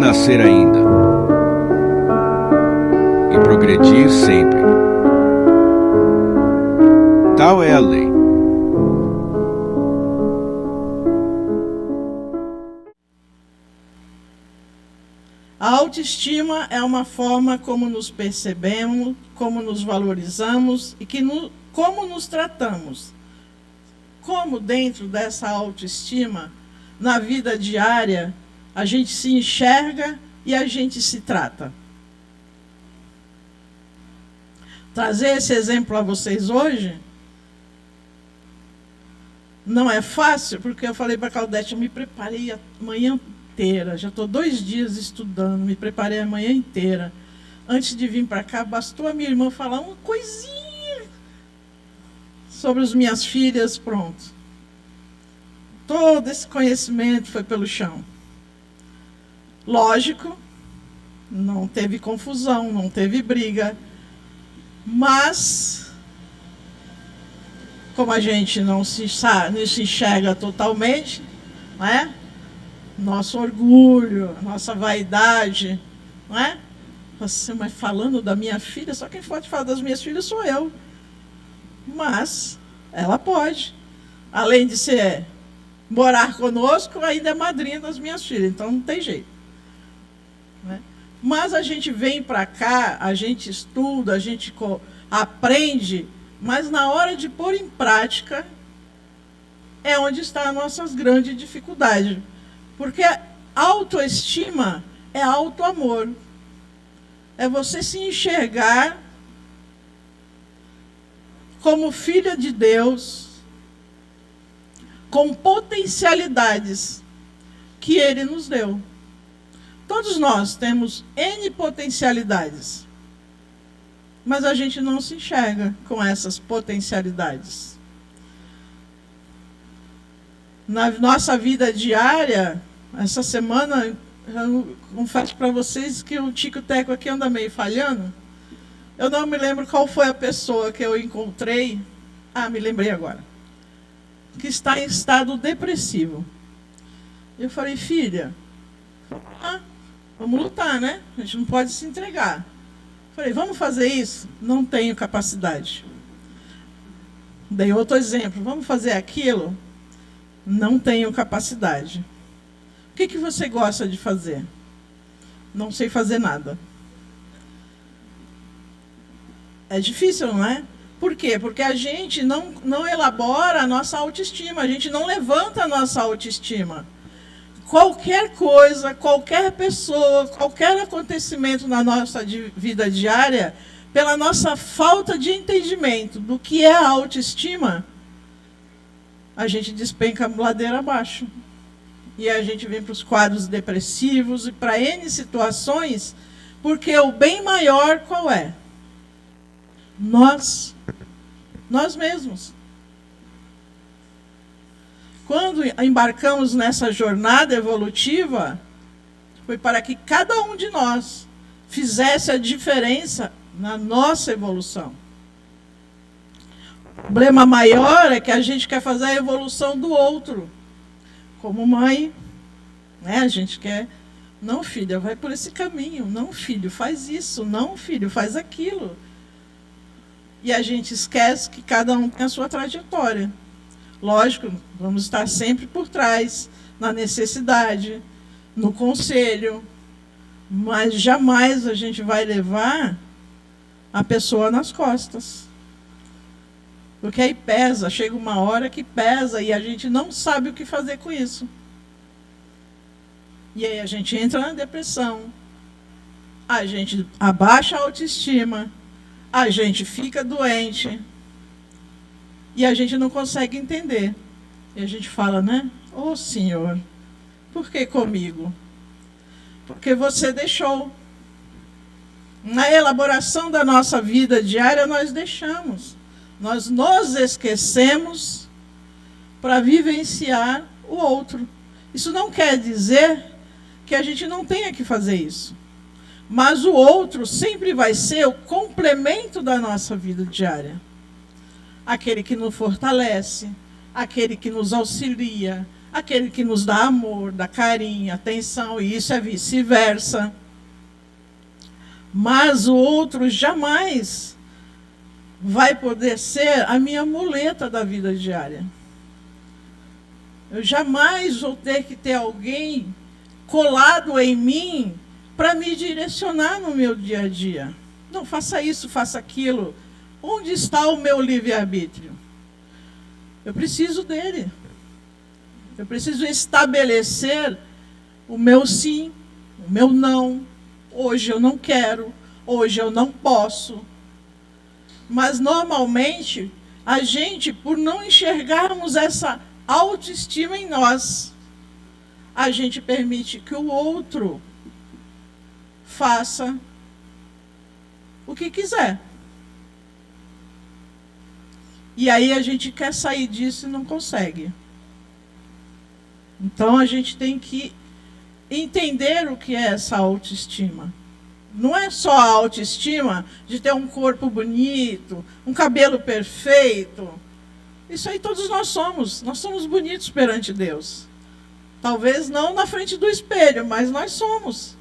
renascer ainda e progredir sempre. Tal é a lei. A autoestima é uma forma como nos percebemos, como nos valorizamos e como nos tratamos. Como dentro dessa autoestima, na vida diária, a gente se enxerga e a gente se trata. Trazer esse exemplo a vocês hoje não é fácil, porque eu falei para a Claudete, eu me preparei a manhã inteira, já estou 2 dias estudando, me preparei a manhã inteira. Antes de vir para cá, bastou a minha irmã falar uma coisinha sobre as minhas filhas, pronto. Todo esse conhecimento foi pelo chão. Lógico, não teve confusão, não teve briga, mas, como a gente não se enxerga totalmente, não é? Nosso orgulho, nossa vaidade, não é? Você, mas falando da minha filha, só quem pode falar das minhas filhas sou eu. Mas ela pode. Além de morar conosco, ainda é madrinha das minhas filhas, então não tem jeito. Né? Mas a gente vem para cá, a gente estuda, a gente aprende, mas na hora de pôr em prática é onde está a nossa grande dificuldade. Porque autoestima é autoamor. É você se enxergar como filha de Deus, com potencialidades que Ele nos deu. Todos nós temos N potencialidades, mas a gente não se enxerga com essas potencialidades. Na nossa vida diária, essa semana, eu confesso para vocês que o tico-teco aqui anda meio falhando. Eu não me lembro qual foi a pessoa que eu encontrei. Me lembrei agora. Que está em estado depressivo. Eu falei, filha, vamos lutar, né? A gente não pode se entregar. Eu falei, vamos fazer isso? Não tenho capacidade. Dei outro exemplo, vamos fazer aquilo? Não tenho capacidade. O que você gosta de fazer? Não sei fazer nada. É difícil, não é? Por quê? Porque a gente não elabora a nossa autoestima, a gente não levanta a nossa autoestima. Qualquer coisa, qualquer pessoa, qualquer acontecimento na nossa vida diária, pela nossa falta de entendimento do que é a autoestima, a gente despenca a ladeira abaixo. E a gente vem para os quadros depressivos e para N situações, porque o bem maior qual é? Nós mesmos. Quando embarcamos nessa jornada evolutiva, foi para que cada um de nós fizesse a diferença na nossa evolução. O problema maior é que a gente quer fazer a evolução do outro. Como mãe, né? A gente quer, não, filha, vai por esse caminho. Não, filho, faz isso. Não, filho, faz aquilo. E a gente esquece que cada um tem a sua trajetória. Lógico, vamos estar sempre por trás, na necessidade, no conselho, mas jamais a gente vai levar a pessoa nas costas. Porque aí pesa, chega uma hora que pesa e a gente não sabe o que fazer com isso. E aí a gente entra na depressão, a gente abaixa a autoestima, a gente fica doente e a gente não consegue entender. E a gente fala, né? Ô Senhor, por que comigo? Porque você deixou. Na elaboração da nossa vida diária, nós deixamos. Nós nos esquecemos para vivenciar o outro. Isso não quer dizer que a gente não tenha que fazer isso. Mas o outro sempre vai ser o complemento da nossa vida diária. Aquele que nos fortalece, aquele que nos auxilia, aquele que nos dá amor, dá carinho, atenção, e isso é vice-versa. Mas o outro jamais vai poder ser a minha muleta da vida diária. Eu jamais vou ter que ter alguém colado em mim para me direcionar no meu dia a dia. Não, faça isso, faça aquilo. Onde está o meu livre-arbítrio? Eu preciso dele. Eu preciso estabelecer o meu sim, o meu não. Hoje eu não quero, hoje eu não posso. Mas, normalmente, a gente, por não enxergarmos essa autoestima em nós, a gente permite que o outro faça o que quiser. E aí a gente quer sair disso e não consegue. Então a gente tem que entender o que é essa autoestima. Não é só a autoestima de ter um corpo bonito, um cabelo perfeito. Isso aí todos nós somos. Nós somos bonitos perante Deus. Talvez não na frente do espelho, mas nós somos.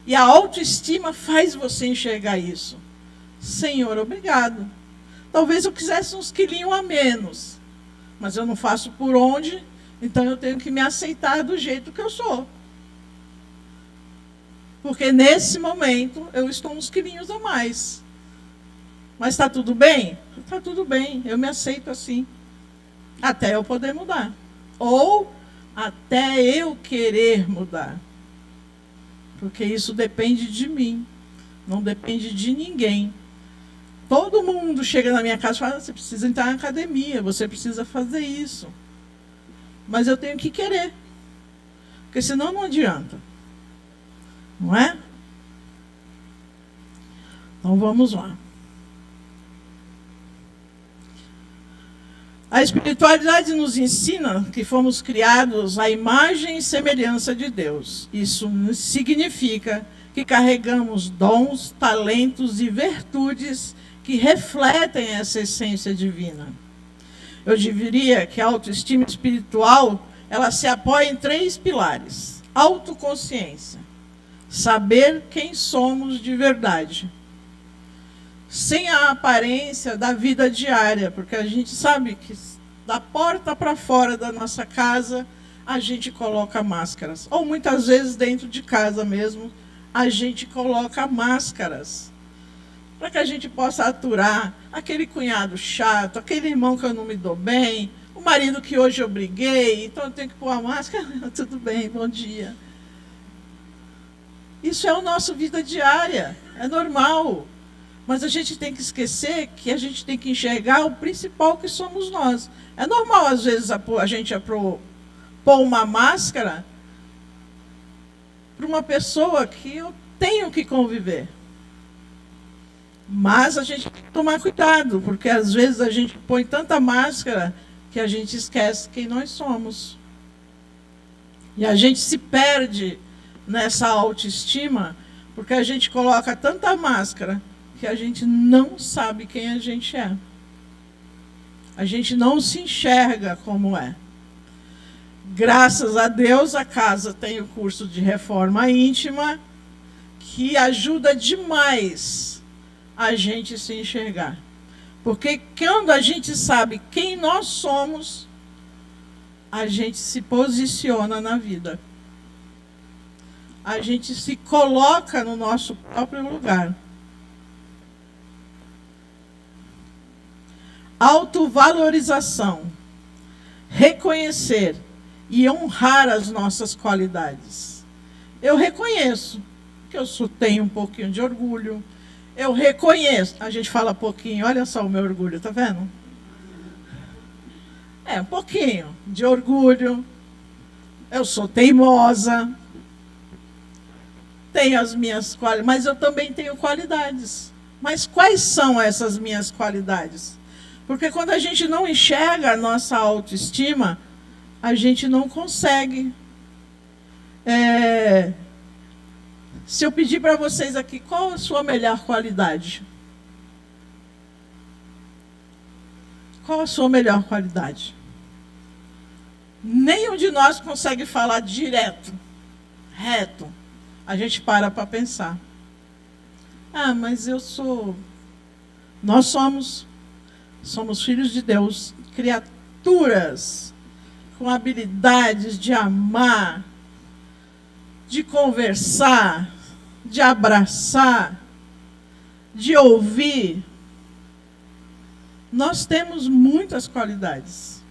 E a autoestima faz você enxergar isso. Senhor, obrigado. Talvez eu quisesse uns quilinhos a menos, mas eu não faço por onde, então eu tenho que me aceitar do jeito que eu sou. Porque nesse momento eu estou uns quilinhos a mais. Mas está tudo bem? Está tudo bem, eu me aceito assim. Até eu poder mudar. Ou até eu querer mudar. Porque isso depende de mim, não depende de ninguém. Todo mundo chega na minha casa e fala, você precisa entrar na academia, você precisa fazer isso. Mas eu tenho que querer. Porque senão não adianta. Não é? Então vamos lá. A espiritualidade nos ensina que fomos criados à imagem e semelhança de Deus. Isso significa que carregamos dons, talentos e virtudes que refletem essa essência divina. Eu diria que a autoestima espiritual, ela se apoia em 3 pilares. Autoconsciência, saber quem somos de verdade, sem a aparência da vida diária, porque a gente sabe que da porta para fora da nossa casa, a gente coloca máscaras. Ou muitas vezes dentro de casa mesmo, a gente coloca máscaras. Para que a gente possa aturar aquele cunhado chato, aquele irmão que eu não me dou bem, o marido que hoje eu briguei, então eu tenho que pôr a máscara. Tudo bem, bom dia. Isso é a nossa vida diária, é normal. Mas a gente tem que esquecer que a gente tem que enxergar o principal que somos nós. É normal, às vezes, a gente pôr uma máscara para uma pessoa que eu tenho que conviver. Mas a gente tem que tomar cuidado, porque às vezes a gente põe tanta máscara que a gente esquece quem nós somos. E a gente se perde nessa autoestima, porque a gente coloca tanta máscara que a gente não sabe quem a gente é. A gente não se enxerga como é. Graças a Deus, a casa tem o curso de reforma íntima, que ajuda demais a gente se enxergar. Porque quando a gente sabe quem nós somos, a gente se posiciona na vida. A gente se coloca no nosso próprio lugar. Autovalorização. Reconhecer e honrar as nossas qualidades. Eu reconheço que eu tenho um pouquinho de orgulho. Eu reconheço. A gente fala pouquinho, olha só o meu orgulho, tá vendo? Um pouquinho de orgulho. Eu sou teimosa. Tenho as minhas qualidades, mas eu também tenho qualidades. Mas quais são essas minhas qualidades? Porque quando a gente não enxerga a nossa autoestima, a gente não consegue. Se eu pedir para vocês aqui, qual a sua melhor qualidade? Qual a sua melhor qualidade? nenhum de nós consegue falar direto, reto. A gente para pensar. Ah, mas nós somos filhos de Deus, criaturas com habilidades de amar, de conversar, de abraçar, de ouvir. Nós temos muitas qualidades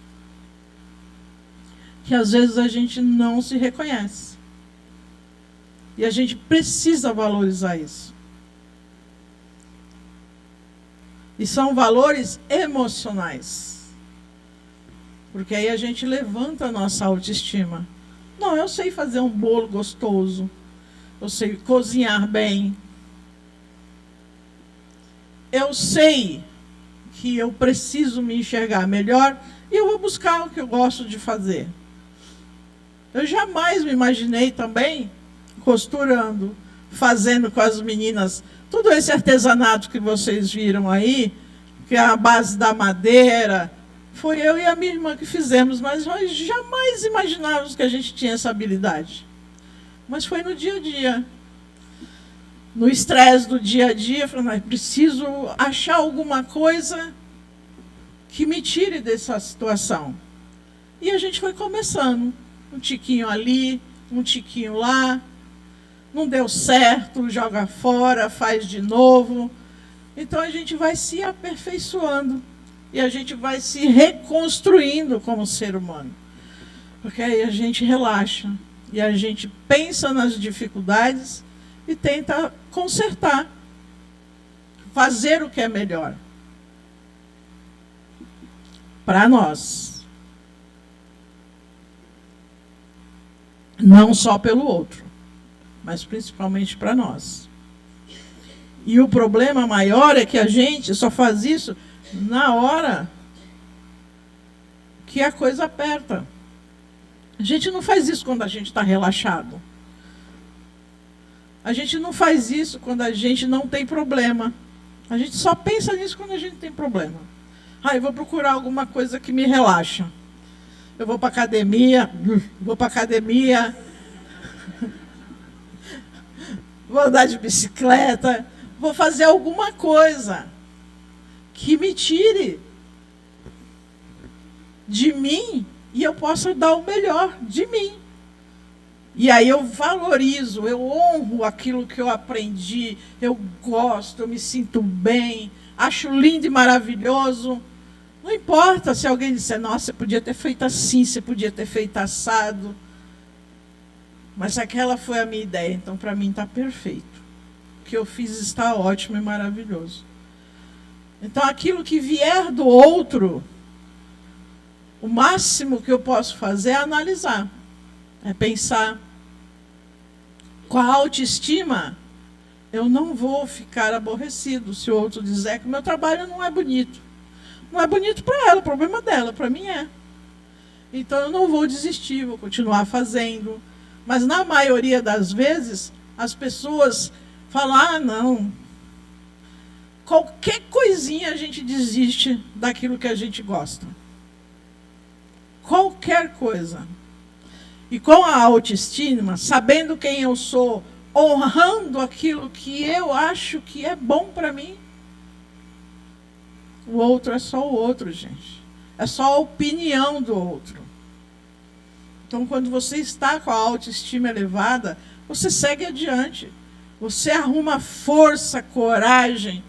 que às vezes a gente não se reconhece. E a gente precisa valorizar isso. E são valores emocionais. Porque aí a gente levanta a nossa autoestima. Não, eu sei fazer um bolo gostoso. Eu sei cozinhar bem. Eu sei que eu preciso me enxergar melhor e eu vou buscar o que eu gosto de fazer. Eu jamais me imaginei também costurando, fazendo com as meninas todo esse artesanato que vocês viram aí, que é a base da madeira. Foi eu e a minha irmã que fizemos, mas nós jamais imaginávamos que a gente tinha essa habilidade. Mas foi no dia a dia. No estresse do dia a dia, eu falei, mas preciso achar alguma coisa que me tire dessa situação. E a gente foi começando. Um tiquinho ali, um tiquinho lá. Não deu certo, joga fora, faz de novo. Então a gente vai se aperfeiçoando. E a gente vai se reconstruindo como ser humano. Porque aí a gente relaxa. E a gente pensa nas dificuldades e tenta consertar. Fazer o que é melhor. Para nós. Não só pelo outro, mas principalmente para nós. E o problema maior é que a gente só faz isso na hora que a coisa aperta. A gente não faz isso quando a gente está relaxado. A gente não faz isso quando a gente não tem problema. A gente só pensa nisso quando a gente tem problema. Ah, eu vou procurar alguma coisa que me relaxa. Eu vou para academia, vou andar de bicicleta, vou fazer alguma coisa que me tire de mim e eu possa dar o melhor de mim. E aí eu valorizo, eu honro aquilo que eu aprendi, eu gosto, eu me sinto bem, acho lindo e maravilhoso. Não importa se alguém disser, nossa, você podia ter feito assim, você podia ter feito assado. Mas aquela foi a minha ideia, então para mim está perfeito. O que eu fiz está ótimo e maravilhoso. Então aquilo que vier do outro, o máximo que eu posso fazer é analisar. É pensar. Com a autoestima, eu não vou ficar aborrecido se o outro dizer que o meu trabalho não é bonito. Não é bonito para ela, o problema dela, para mim é. Então eu não vou desistir, vou continuar fazendo. Mas na maioria das vezes, as pessoas falam, ah, não. Qualquer coisinha a gente desiste daquilo que a gente gosta. Qualquer coisa. E com a autoestima, sabendo quem eu sou, honrando aquilo que eu acho que é bom para mim, o outro é só o outro, gente. É só a opinião do outro. Então, quando você está com a autoestima elevada, você segue adiante. Você arruma força, coragem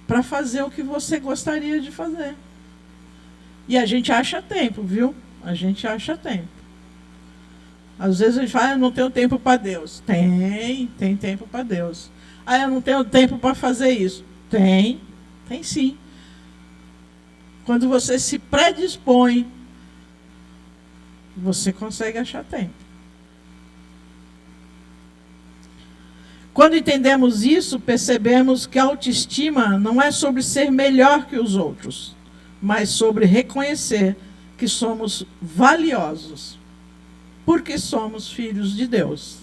para fazer o que você gostaria de fazer. E a gente acha tempo, viu? A gente acha tempo. Às vezes a gente fala, eu não tenho tempo para Deus. Tem tempo para Deus. Ah, eu não tenho tempo para fazer isso. Tem sim. Quando você se predispõe, você consegue achar tempo. Quando entendemos isso, percebemos que a autoestima não é sobre ser melhor que os outros, mas sobre reconhecer que somos valiosos, porque somos filhos de Deus.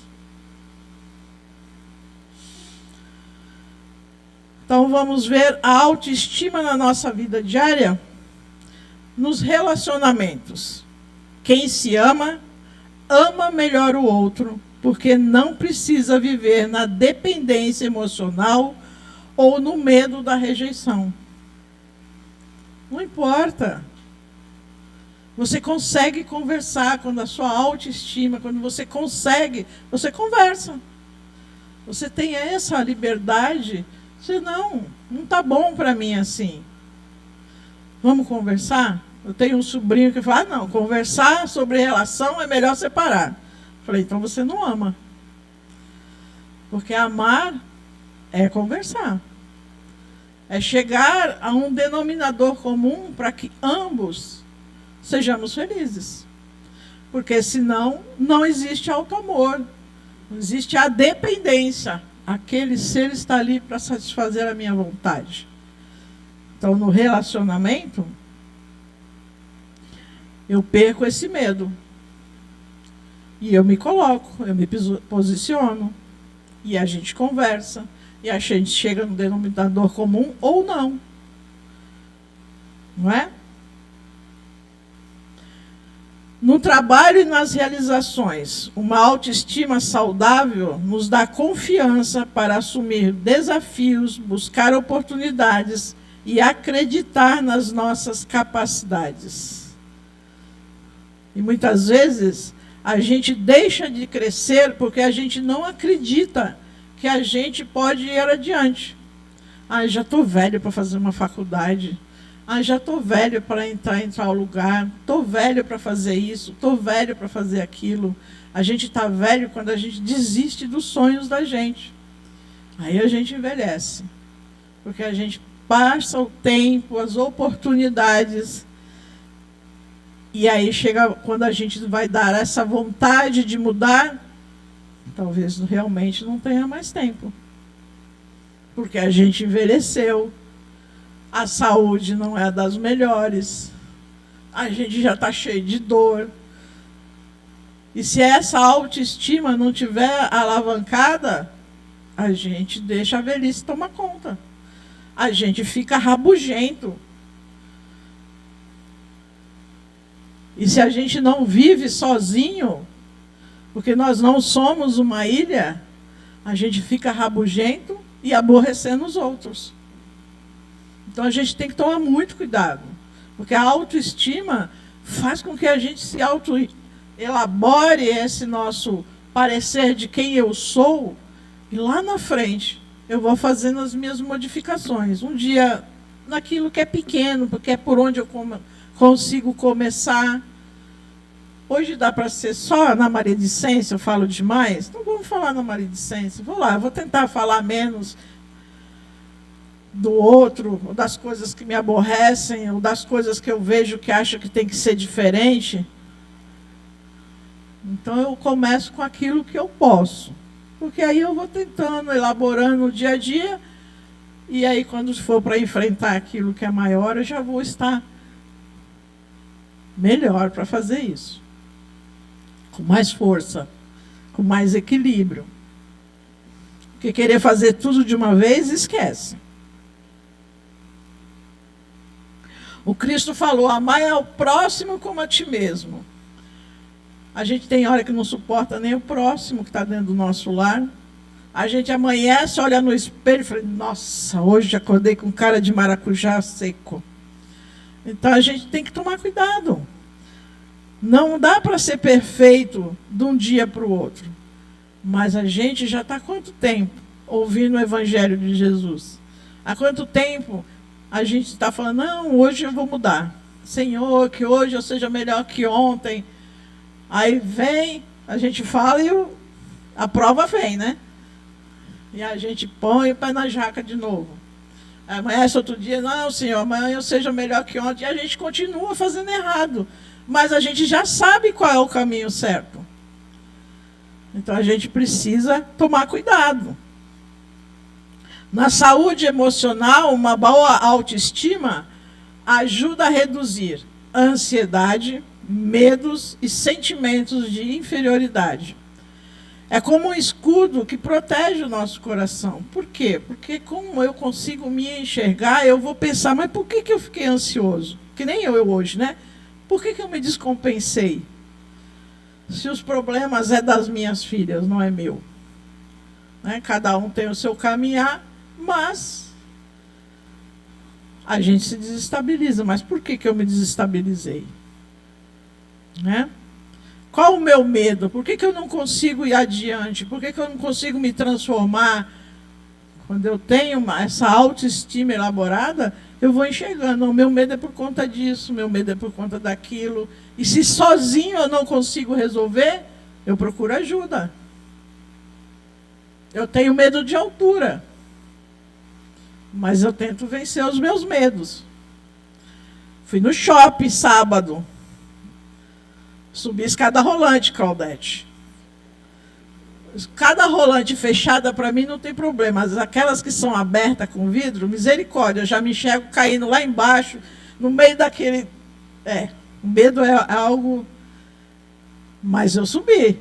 Então vamos ver a autoestima na nossa vida diária, nos relacionamentos. Quem se ama, ama melhor o outro, porque não precisa viver na dependência emocional ou no medo da rejeição. Não importa. Você consegue conversar quando a sua autoestima, quando você consegue, você conversa. Você tem essa liberdade. Você não está bom para mim assim. Vamos conversar? Eu tenho um sobrinho que fala, não, conversar sobre relação é melhor separar. Falei, então você não ama. Porque amar é conversar. É chegar a um denominador comum para que ambos sejamos felizes. Porque senão não existe auto-amor. Não existe a dependência. Aquele ser está ali para satisfazer a minha vontade. Então, no relacionamento, eu perco esse medo. E eu me coloco, eu me posiciono. E a gente conversa. E a gente chega no denominador comum ou não. Não é? No trabalho e nas realizações, uma autoestima saudável nos dá confiança para assumir desafios, buscar oportunidades e acreditar nas nossas capacidades. E muitas vezes a gente deixa de crescer porque a gente não acredita que a gente pode ir adiante. Já estou velho para fazer uma faculdade. Já estou velho para entrar em tal lugar. Estou velho para fazer isso. Estou velho para fazer aquilo. A gente está velho quando a gente desiste dos sonhos da gente. Aí a gente envelhece. Porque a gente passa o tempo, as oportunidades. E aí chega quando a gente vai dar essa vontade de mudar, talvez realmente não tenha mais tempo. Porque a gente envelheceu. A saúde não é das melhores. A gente já está cheio de dor. E se essa autoestima não tiver alavancada, a gente deixa a velhice tomar conta. A gente fica rabugento. E se a gente não vive sozinho, porque nós não somos uma ilha, a gente fica rabugento e aborrecendo os outros. Então a gente tem que tomar muito cuidado, porque a autoestima faz com que a gente se auto-elabore esse nosso parecer de quem eu sou, e lá na frente eu vou fazendo as minhas modificações. Um dia naquilo que é pequeno, porque é por onde eu consigo começar. Hoje dá para ser só na maledicência, eu falo demais. Então vamos falar na maledicência. Vou lá, eu vou tentar falar menos do outro, ou das coisas que me aborrecem, ou das coisas que eu vejo que acho que tem que ser diferente. Então eu começo com aquilo que eu posso. Porque aí eu vou tentando, elaborando no dia a dia, e aí quando for para enfrentar aquilo que é maior, eu já vou estar melhor para fazer isso. Com mais força, com mais equilíbrio. Porque querer fazer tudo de uma vez, esquece. O Cristo falou, amai ao próximo como a ti mesmo. A gente tem hora que não suporta nem o próximo que está dentro do nosso lar. A gente amanhece, olha no espelho e fala, nossa, hoje acordei com cara de maracujá seco. Então a gente tem que tomar cuidado. Não dá para ser perfeito de um dia para o outro. Mas a gente já está há quanto tempo ouvindo o Evangelho de Jesus? Há quanto tempo a gente está falando, não, hoje eu vou mudar. Senhor, que hoje eu seja melhor que ontem. Aí vem, a gente fala e a prova vem, né? E a gente põe o pé na jaca de novo. Amanhece outro dia, não, Senhor, amanhã eu seja melhor que ontem. E a gente continua fazendo errado. Mas a gente já sabe qual é o caminho certo. Então a gente precisa tomar cuidado. Na saúde emocional, uma boa autoestima ajuda a reduzir a ansiedade, medos e sentimentos de inferioridade. É como um escudo que protege o nosso coração. Por quê? Porque como eu consigo me enxergar, eu vou pensar, mas por que eu fiquei ansioso? Que nem eu hoje, né? Por que eu me descompensei? se os problemas é das minhas filhas, não é meu? Né? Cada um tem o seu caminhar, mas a gente se desestabiliza. Mas por que eu me desestabilizei? Né? Qual o meu medo? Por que eu não consigo ir adiante? Por que eu não consigo me transformar? Quando eu tenho essa autoestima elaborada, eu vou enxergando. O meu medo é por conta disso, meu medo é por conta daquilo. E se sozinho eu não consigo resolver, eu procuro ajuda. Eu tenho medo de altura, mas eu tento vencer os meus medos. Fui no shopping sábado. Subi escada rolante, Claudete. Cada rolante fechada para mim não tem problema. Mas aquelas que são abertas com vidro, misericórdia, eu já me enxergo caindo lá embaixo, no meio daquele... o medo é algo... Mas eu subi.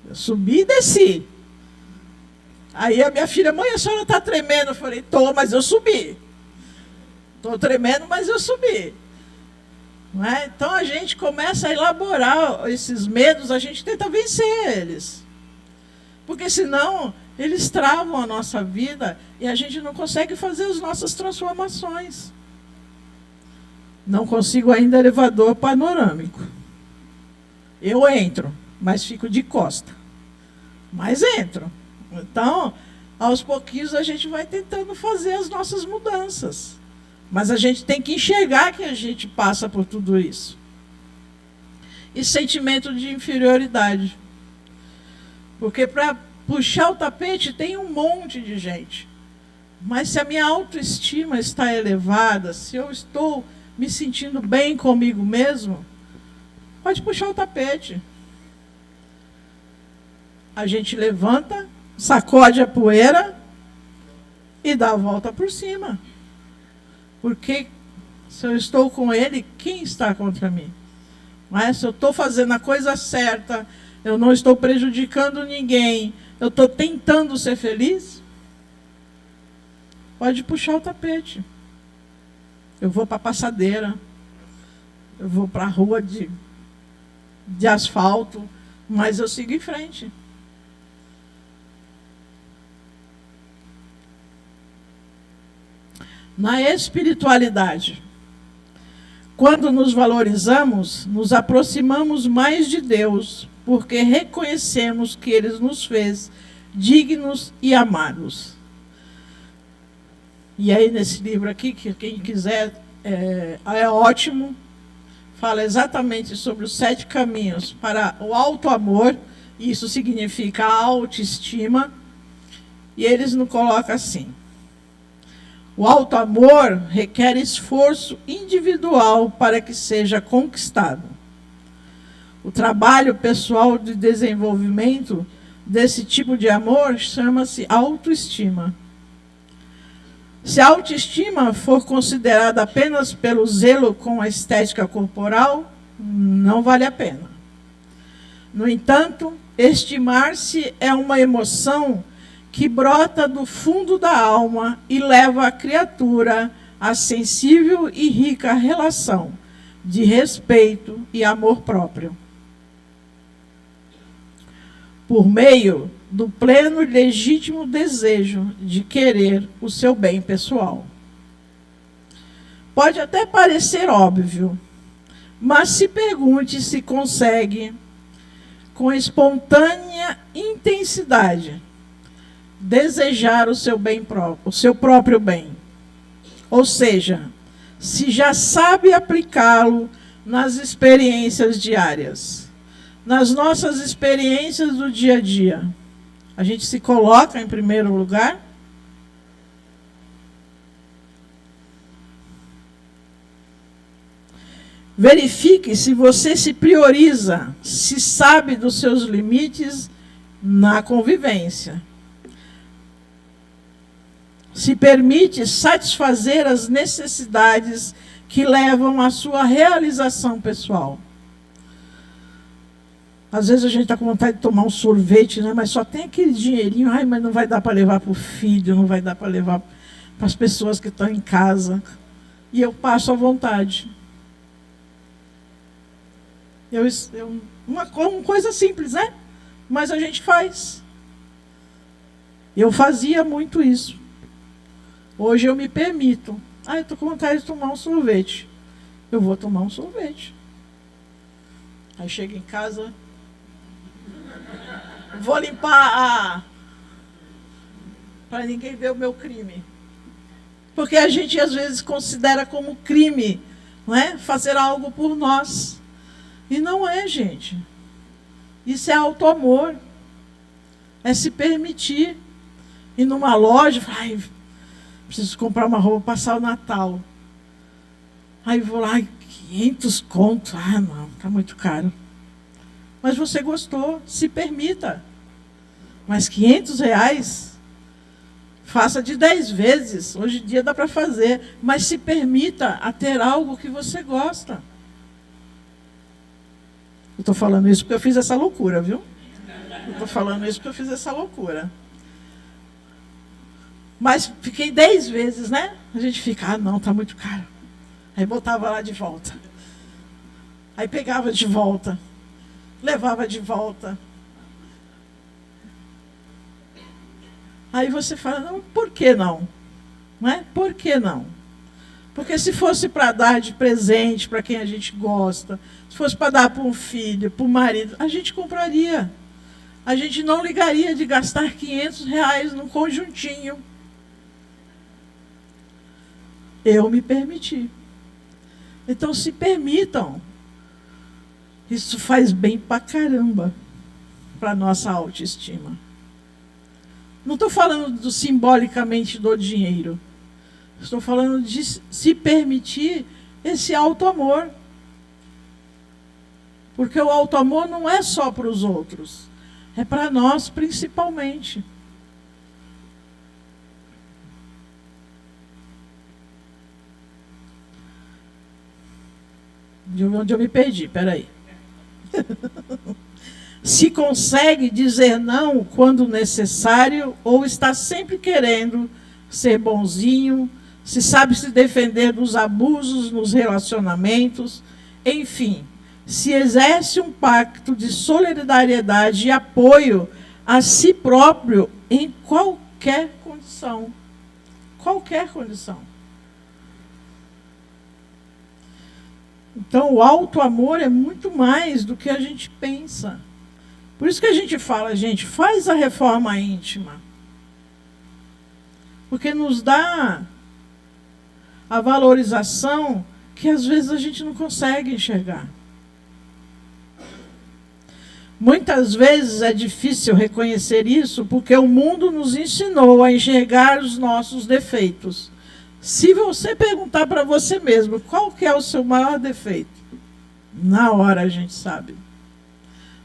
Eu subi e desci. Aí a minha filha, mãe, a senhora está tremendo? Eu falei, estou, mas eu subi. Estou tremendo, mas eu subi. Não é? Então a gente começa a elaborar esses medos, a gente tenta vencer eles. Porque senão eles travam a nossa vida e a gente não consegue fazer as nossas transformações. Não consigo ainda elevador panorâmico. Eu entro, mas fico de costa. Mas entro. Então, aos pouquinhos a gente vai tentando fazer as nossas mudanças. Mas a gente tem que enxergar que a gente passa por tudo isso. E sentimento de inferioridade. Porque para puxar o tapete tem um monte de gente. Mas se a minha autoestima está elevada, se eu estou me sentindo bem comigo mesmo, pode puxar o tapete. A gente levanta, sacode a poeira e dá a volta por cima. Porque se eu estou com ele, quem está contra mim? Mas se eu estou fazendo a coisa certa, eu não estou prejudicando ninguém, eu estou tentando ser feliz, pode puxar o tapete. Eu vou para a passadeira, eu vou para a rua de asfalto, mas eu sigo em frente. Na espiritualidade, quando nos valorizamos, nos aproximamos mais de Deus, porque reconhecemos que Ele nos fez dignos e amados. E aí, nesse livro aqui, que quem quiser, é ótimo, fala exatamente sobre os 7 caminhos para o auto-amor, isso significa a autoestima, e eles nos colocam assim: o auto-amor requer esforço individual para que seja conquistado. O trabalho pessoal de desenvolvimento desse tipo de amor chama-se autoestima. Se a autoestima for considerada apenas pelo zelo com a estética corporal, não vale a pena. No entanto, estimar-se é uma emoção que brota do fundo da alma e leva a criatura a sensível e rica relação de respeito e amor próprio. Por meio do pleno e legítimo desejo de querer o seu bem pessoal. Pode até parecer óbvio, mas se pergunte se consegue, com espontânea intensidade, desejar o seu bem próprio, o seu próprio bem. Ou seja, se já sabe aplicá-lo nas experiências diárias, nas nossas experiências do dia a dia. A gente se coloca em primeiro lugar. Verifique se você se prioriza, se sabe dos seus limites na convivência. Se permite satisfazer as necessidades que levam à sua realização pessoal. Às vezes a gente está com vontade de tomar um sorvete, né? Mas só tem aquele dinheirinho. Ai, mas não vai dar para levar para o filho, não vai dar para levar para as pessoas que estão em casa. E eu passo à vontade. Uma coisa simples, né? Mas a gente faz. Eu fazia muito isso. Hoje eu me permito. Eu estou com vontade de tomar um sorvete. Eu vou tomar um sorvete. Aí chego em casa, vou limpar para ninguém ver o meu crime. Porque a gente às vezes considera como crime, não é? Fazer algo por nós. E não é, gente. Isso é auto-amor. É se permitir. Ir numa loja, preciso comprar uma roupa, passar o Natal. Aí vou lá, 500 conto. Não, está muito caro. Mas você gostou, se permita. Mas R$500, faça de 10 vezes. Hoje em dia dá para fazer. Mas se permita a ter algo que você gosta. Eu estou falando isso porque eu fiz essa loucura, viu? Eu estou falando isso porque eu fiz essa loucura. Mas fiquei 10 vezes, né? A gente fica, não, está muito caro. Aí botava lá de volta. Aí pegava de volta. Levava de volta. Aí você fala, não, por que não? Não é? Por que não? Porque se fosse para dar de presente para quem a gente gosta, se fosse para dar para um filho, para o marido, a gente compraria. A gente não ligaria de gastar R$500 num conjuntinho. Eu me permiti. Então se permitam. Isso faz bem pra caramba para a nossa autoestima. Não estou falando simbolicamente do dinheiro. Estou falando de se permitir esse auto-amor. Porque o auto-amor não é só para os outros. É para nós principalmente. De onde eu me perdi, peraí. Se consegue dizer não quando necessário ou está sempre querendo ser bonzinho, se sabe se defender dos abusos nos relacionamentos, enfim, se exerce um pacto de solidariedade e apoio a si próprio em qualquer condição. Qualquer condição. Então, o auto-amor é muito mais do que a gente pensa. Por isso que a gente fala, gente, faz a reforma íntima. Porque nos dá a valorização que às vezes a gente não consegue enxergar. Muitas vezes é difícil reconhecer isso porque o mundo nos ensinou a enxergar os nossos defeitos. Se você perguntar para você mesmo qual que é o seu maior defeito, na hora a gente sabe.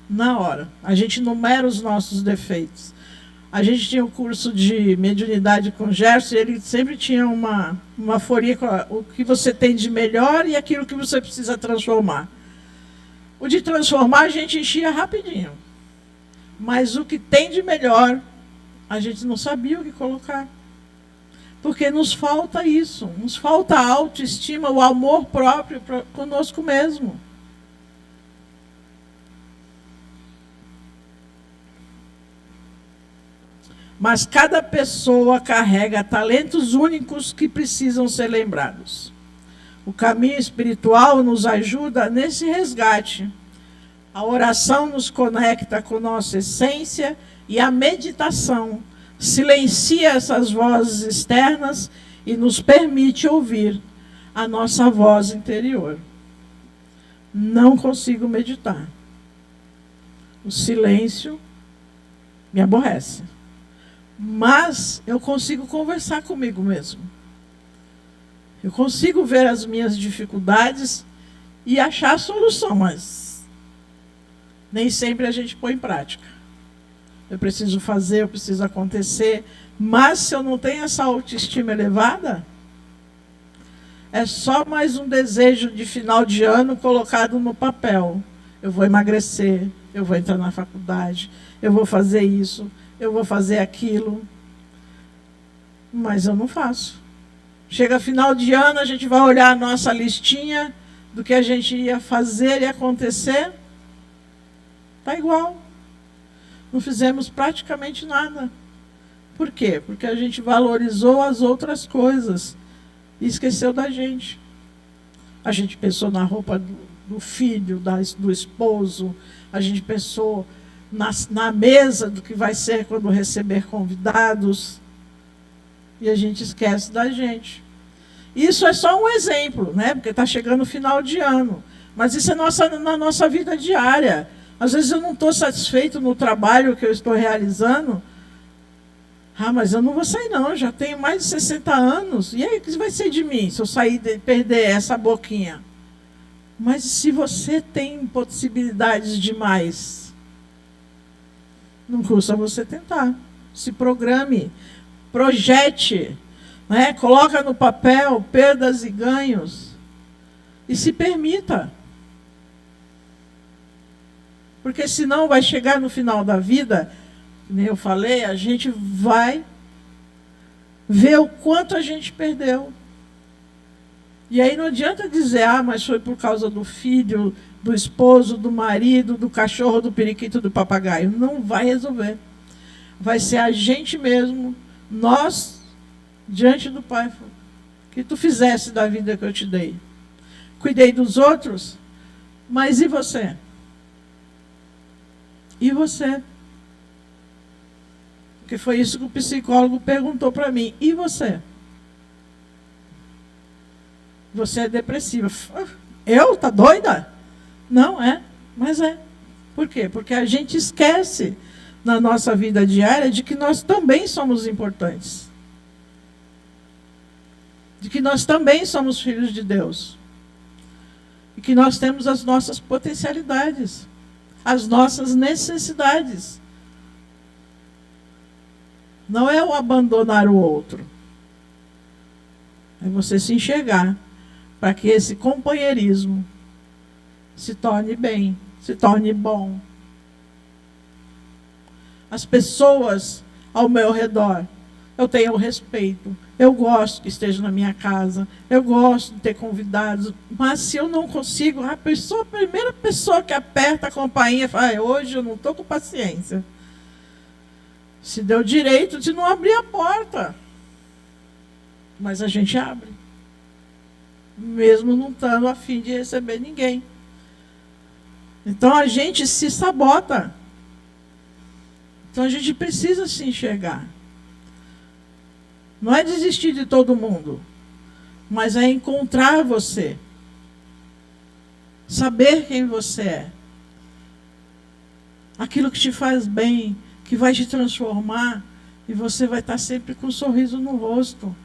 Na hora. A gente numera os nossos defeitos. A gente tinha um curso de mediunidade com o Gerson e ele sempre tinha uma folhinha com o que você tem de melhor e aquilo que você precisa transformar. O de transformar a gente enchia rapidinho. Mas o que tem de melhor, a gente não sabia o que colocar. Porque nos falta isso, nos falta a autoestima, o amor próprio conosco mesmo. Mas cada pessoa carrega talentos únicos que precisam ser lembrados. O caminho espiritual nos ajuda nesse resgate. A oração nos conecta com nossa essência e a meditação silencia essas vozes externas e nos permite ouvir a nossa voz interior. Não consigo meditar. O silêncio me aborrece. Mas eu consigo conversar comigo mesmo. Eu consigo ver as minhas dificuldades e achar a solução, mas nem sempre a gente põe em prática. Eu preciso fazer, eu preciso acontecer, mas se eu não tenho essa autoestima elevada, é só mais um desejo de final de ano colocado no papel. Eu vou emagrecer, eu vou entrar na faculdade, eu vou fazer isso, eu vou fazer aquilo, mas eu não faço. Chega final de ano, a gente vai olhar a nossa listinha do que a gente ia fazer e acontecer, está igual. Não fizemos praticamente nada. Por quê? Porque a gente valorizou as outras coisas e esqueceu da gente. A gente pensou na roupa do filho, do esposo, a gente pensou na mesa do que vai ser quando receber convidados, e a gente esquece da gente. Isso é só um exemplo, né? Porque está chegando o final de ano. Mas isso é na nossa vida diária. Às vezes eu não estou satisfeito no trabalho que eu estou realizando. Mas eu não vou sair não, eu já tenho mais de 60 anos. E aí, o que vai ser de mim se eu sair e perder essa boquinha? Mas se você tem possibilidades demais, não custa você tentar. Se programe, projete, né? Coloca no papel perdas e ganhos e se permita. Porque senão vai chegar no final da vida, como eu falei, a gente vai ver o quanto a gente perdeu. E aí não adianta dizer, mas foi por causa do filho, do esposo, do marido, do cachorro, do periquito, do papagaio. Não vai resolver. Vai ser a gente mesmo, nós, diante do Pai. O que tu fizesse da vida que eu te dei? Cuidei dos outros, mas e você? E você? Porque foi isso que o psicólogo perguntou para mim. E você? Você é depressiva. Eu? Tá doida? Não é, mas é. Por quê? Porque a gente esquece na nossa vida diária de que nós também somos importantes. De que nós também somos filhos de Deus. E que nós temos as nossas potencialidades, as nossas necessidades. Não é o abandonar o outro. É você se enxergar para que esse companheirismo se torne bem, se torne bom. As pessoas ao meu redor, eu tenho respeito, eu gosto que estejam na minha casa, eu gosto de ter convidados, mas se eu não consigo, a primeira pessoa que aperta a campainha fala, hoje eu não estou com paciência. Se deu direito de não abrir a porta. Mas a gente abre. Mesmo não estando a fim de receber ninguém. Então a gente se sabota. Então a gente precisa se enxergar. Não é desistir de todo mundo, mas é encontrar você. Saber quem você é. Aquilo que te faz bem, que vai te transformar, e você vai estar sempre com um sorriso no rosto,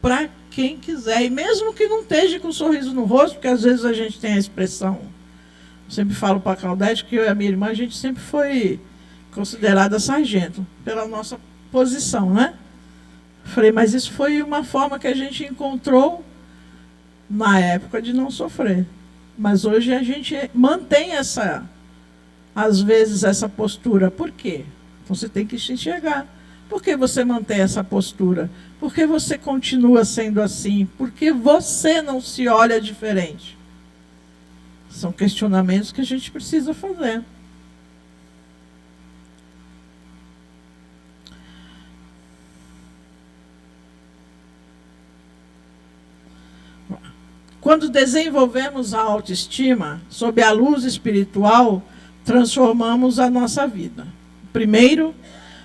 para quem quiser. E mesmo que não esteja com um sorriso no rosto, porque às vezes a gente tem a expressão, eu sempre falo para a Claudete que eu e a minha irmã, a gente sempre foi considerada sargento, pela nossa posição, né? Falei, mas isso foi uma forma que a gente encontrou na época de não sofrer. Mas hoje a gente mantém às vezes, essa postura. Por quê? Então você tem que se enxergar. Por que você mantém essa postura? Por que você continua sendo assim? Por que você não se olha diferente? São questionamentos que a gente precisa fazer. Quando desenvolvemos a autoestima, sob a luz espiritual, transformamos a nossa vida. Primeiro,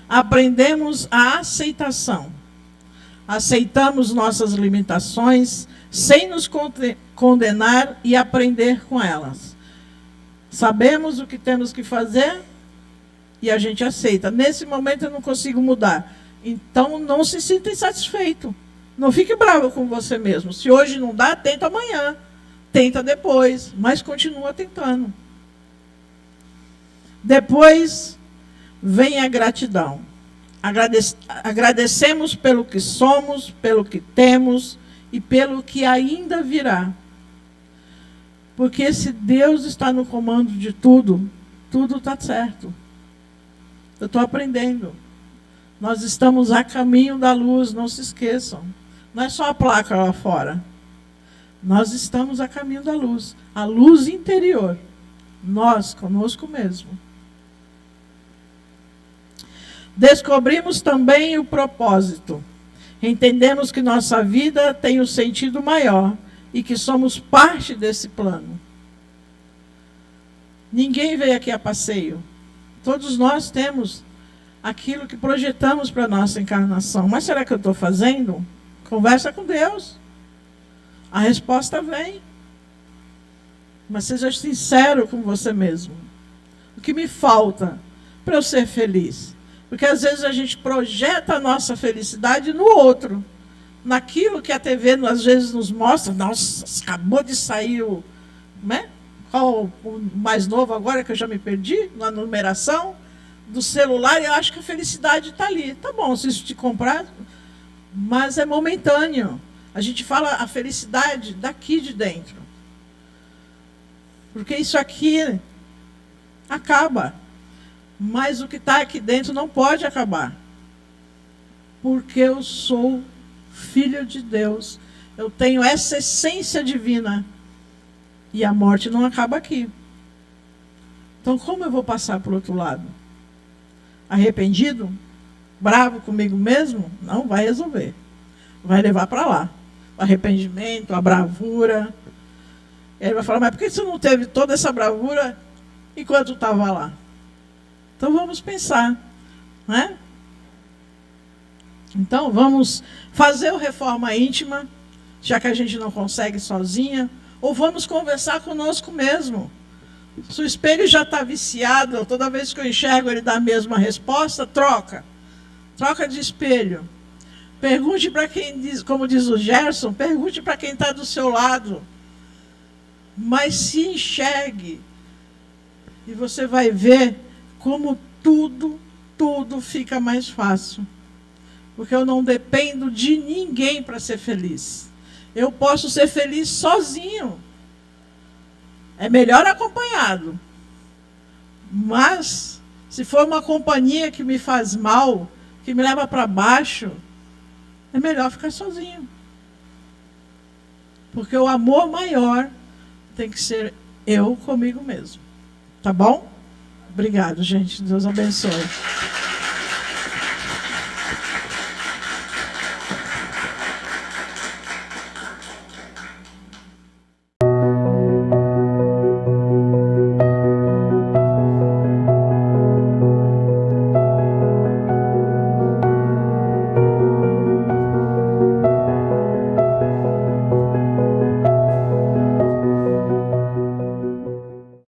aprendemos a aceitação. Aceitamos nossas limitações sem nos condenar e aprender com elas. Sabemos o que temos que fazer e a gente aceita. Nesse momento eu não consigo mudar. Então não se sinta insatisfeito. Não fique bravo com você mesmo. Se hoje não dá, tenta amanhã. Tenta depois, mas continua tentando. Depois vem a gratidão. Agradecemos pelo que somos, pelo que temos e pelo que ainda virá. Porque se Deus está no comando de tudo, tudo está certo. Eu estou aprendendo. Nós estamos a caminho da luz, não se esqueçam. Não é só a placa lá fora. Nós estamos a caminho da luz. A luz interior. Nós, conosco mesmo. Descobrimos também o propósito. Entendemos que nossa vida tem um sentido maior e que somos parte desse plano. Ninguém veio aqui a passeio. Todos nós temos aquilo que projetamos para a nossa encarnação. Mas será que eu estou fazendo? Conversa com Deus. A resposta vem. Mas seja sincero com você mesmo. O que me falta para eu ser feliz? Porque às vezes a gente projeta a nossa felicidade no outro. Naquilo que a TV às vezes nos mostra. Nossa, acabou de sair o... Né? Qual o mais novo agora, que eu já me perdi, na numeração do celular, e eu acho que a felicidade está ali. Tá bom, se isso te comprar, mas é momentâneo. A gente fala a felicidade daqui de dentro. Porque isso aqui acaba. Mas o que está aqui dentro não pode acabar. Porque eu sou filho de Deus. Eu tenho essa essência divina. E a morte não acaba aqui. Então, como eu vou passar para o outro lado? Arrependido? Bravo comigo mesmo? Não vai resolver. Vai levar para lá. O arrependimento, a bravura. E ele vai falar, mas por que você não teve toda essa bravura enquanto estava lá? Então, vamos pensar. Né? Então, vamos fazer o Reforma Íntima, já que a gente não consegue sozinha. Ou vamos conversar conosco mesmo. Se o espelho já está viciado, toda vez que eu enxergo ele dá a mesma resposta, troca. Troca de espelho. Pergunte para quem diz, como diz o Gerson, pergunte para quem está do seu lado. Mas se enxergue. E você vai ver como tudo fica mais fácil. Porque eu não dependo de ninguém para ser feliz. Eu posso ser feliz sozinho. É melhor acompanhado. Mas, se for uma companhia que me faz mal, que me leva para baixo, é melhor ficar sozinho. Porque o amor maior tem que ser eu comigo mesmo. Tá bom? Obrigado, gente. Deus abençoe.